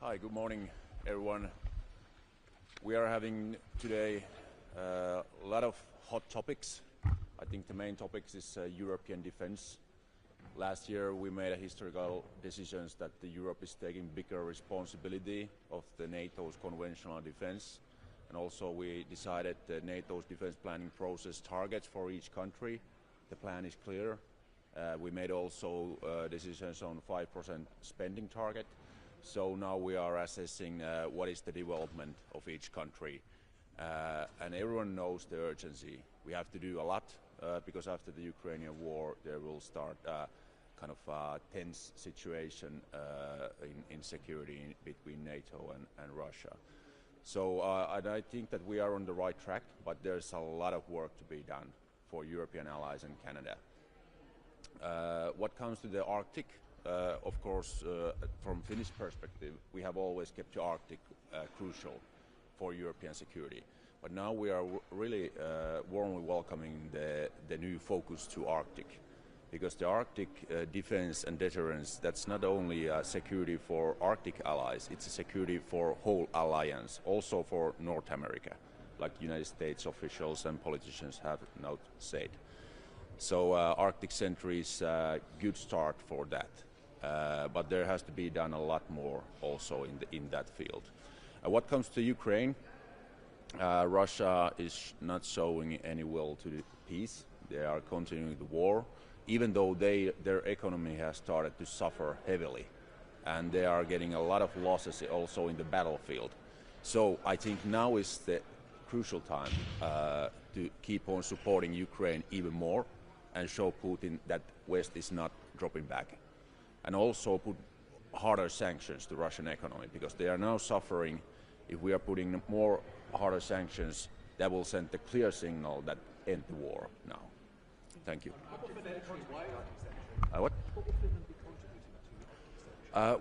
Hi, good morning, everyone. We are having today a lot of hot topics. I think the main topic is European defense. Last year we made a historical decisions that Europe is taking bigger responsibility of the NATO's conventional defense, and also we decided the NATO's defense planning process targets for each country. The plan is clear. We made also decisions on 5% spending target. So now we are assessing what is the development of each country, and everyone knows the urgency. We have to do a lot because after the Ukrainian war there will start kind of a tense situation in security between NATO and Russia. So and I think that we are on the right track, but there's a lot of work to be done for European allies and Canada. What comes to the Arctic, of course, from Finnish perspective, we have always kept the Arctic crucial for European security. But now we are really warmly welcoming the new focus to Arctic, because the Arctic defense and deterrence, that's not only security for Arctic allies, it's a security for whole alliance, also for North America, like United States officials and politicians have now said. So Arctic Center is a good start for that. But there has to be done a lot more also in that field. What comes to Ukraine, Russia is not showing any will to the peace. They are continuing the war, even though their economy has started to suffer heavily, and they are getting a lot of losses also in the battlefield. So I think now is the crucial time to keep on supporting Ukraine even more and show Putin that West is not dropping back. And also put harder sanctions to Russian economy, because they are now suffering. If we are putting more harder sanctions, that will send a clear signal that end the war now. Thank you. What?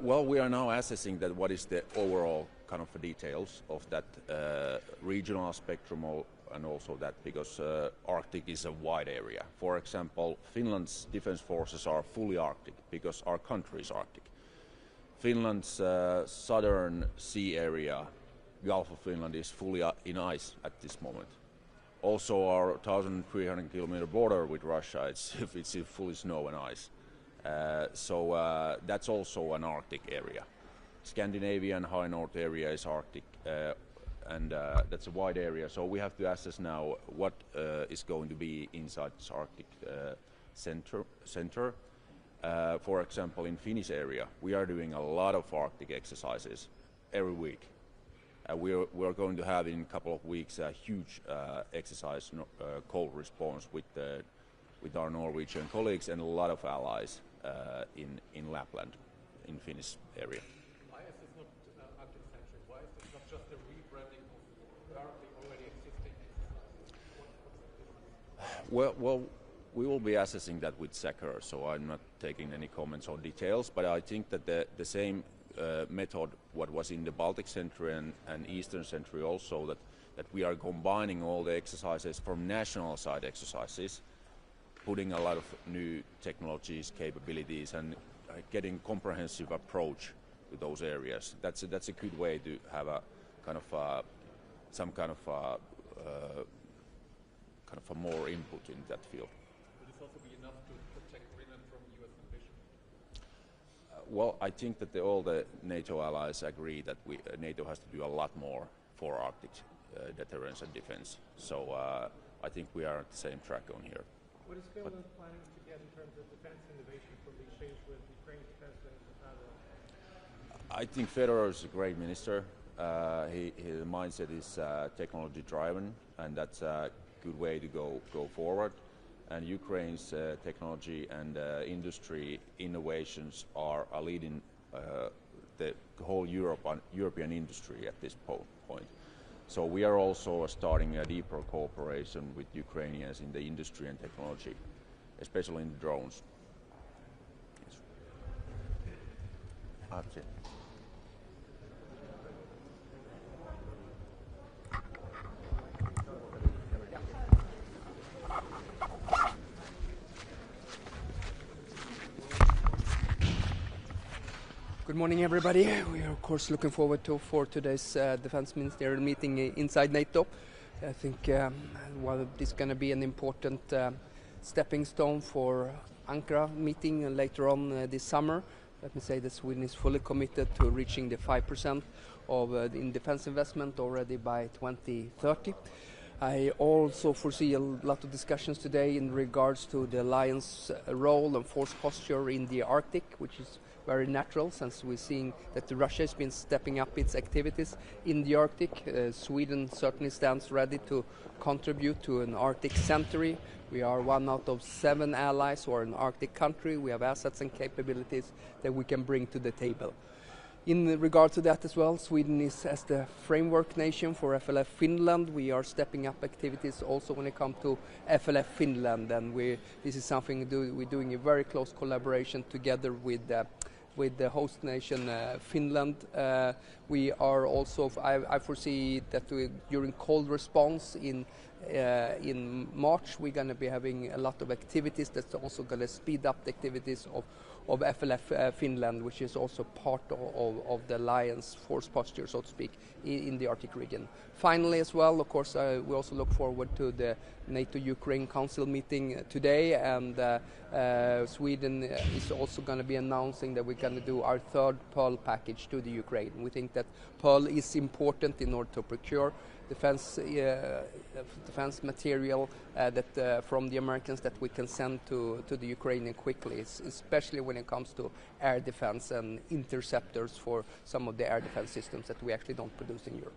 Well, we are now assessing that what is the overall kind of details of that regional spectrum, and also that because Arctic is a wide area. For example, Finland's defense forces are fully Arctic because our country is Arctic. Finland's southern sea area, Gulf of Finland, is fully in ice at this moment. Also, our 1,300 kilometer border with Russia, it's in fully snow and ice. So that's also an Arctic area. Scandinavian high north area is Arctic. And that's a wide area, so we have to assess now what is going to be inside this Arctic center. For example, in Finnish area, we are doing a lot of Arctic exercises every week. We are going to have in a couple of weeks a huge exercise cold response with our Norwegian colleagues and a lot of allies in Lapland, in Finnish area. Why is this not Arctic-centric? Why is this not just a rebranding of currently already existing exercises? Well, we will be assessing that with SECUR, so I'm not taking any comments or details, but I think that the same method what was in the Baltic Century and Eastern Century also, that we are combining all the exercises from national side exercises, putting a lot of new technologies, capabilities, and getting comprehensive approach to those areas. That's a good way to have a kind of some kind of a more input in that field. Will this also be enough to protect Finland from U.S. ambition? Well, I think that all the NATO allies agree that NATO has to do a lot more for Arctic deterrence and defense. So I think we are at the same track on here. What is Finland planning to get in terms of defense innovation from the exchange with Ukraine's president? I think Federer is a great minister. His mindset is technology driven, and that's a good way to go forward. And Ukraine's technology and industry innovations are leading the whole European industry at this point. So we are also starting a deeper cooperation with Ukrainians in the industry and technology, especially in the drones. Yes. Good morning, everybody. We are, of course, looking forward for today's defense ministerial meeting inside NATO. I think this is going to be an important stepping stone for Ankara meeting later on this summer. Let me say that Sweden is fully committed to reaching the 5% in defense investment already by 2030. I also foresee a lot of discussions today in regards to the alliance role and force posture in the Arctic, which is very natural since we're seeing that Russia has been stepping up its activities in the Arctic. Sweden certainly stands ready to contribute to an Arctic century. We are one out of 7 allies who are an Arctic country. We have assets and capabilities that we can bring to the table. In regard to that as well, Sweden is as the framework nation for FLF Finland. We are stepping up activities also when it comes to FLF Finland, and this is something we're doing a very close collaboration together with the host nation Finland. We are also, I foresee that during cold response in March we're going to be having a lot of activities that's also going to speed up the activities of FLF Finland, which is also part of the alliance force posture, so to speak, in the Arctic region. Finally, as well, of course, we also look forward to the NATO-Ukraine Council meeting today, and Sweden is also going to be announcing that we're going to do our third Pearl package to the Ukraine. We think that Pearl is important in order to procure defense material from the Americans that we can send to the Ukrainian quickly, especially when it comes to air defense and interceptors for some of the air defense systems that we actually don't produce in Europe.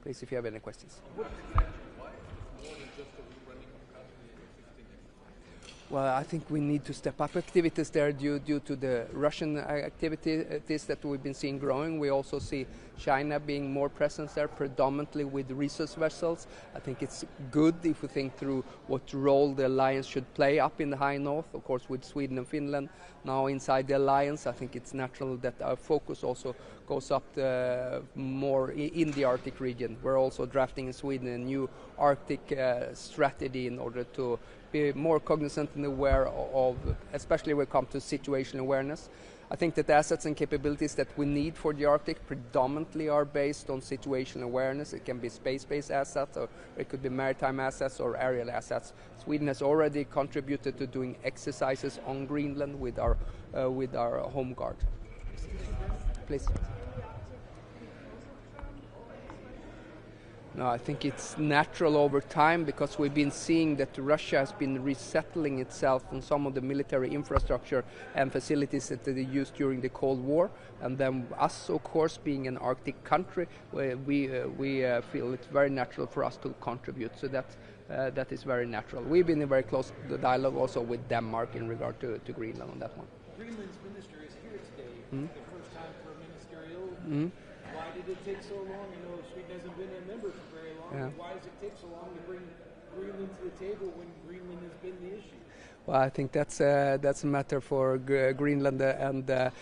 Please, if you have any questions. What is the action? Why is it more than just a rebranding of the country in existing exercises? Well, I think we need to step up activities there due to the Russian activities that we've been seeing growing. We also see China being more present there, predominantly with research vessels. I think it's good if we think through what role the alliance should play up in the high north, of course with Sweden and Finland now inside the alliance. I think it's natural that our focus also goes up more in the Arctic region. We're also drafting in Sweden a new Arctic strategy in order to be more cognizant and aware of, especially when it comes to situational awareness. I think that the assets and capabilities that we need for the Arctic predominantly are based on situational awareness. It can be space-based assets, or it could be maritime assets or aerial assets. Sweden has already contributed to doing exercises on Greenland with our home guard. Please. No, I think it's natural over time because we've been seeing that Russia has been resettling itself on some of the military infrastructure and facilities that they used during the Cold War. And then us, of course, being an Arctic country, we feel it's very natural for us to contribute. So that is very natural. We've been in very close dialogue also with Denmark in regard to Greenland on that one. Greenland's minister is here today. Mm-hmm. The first time for a ministerial. Mm-hmm. Why did it take so long? I know Sweden hasn't been a member for very long. Yeah. Why does it take so long to bring Greenland to the table when Greenland has been the issue? Well, I think that's a matter for Greenland and Denmark.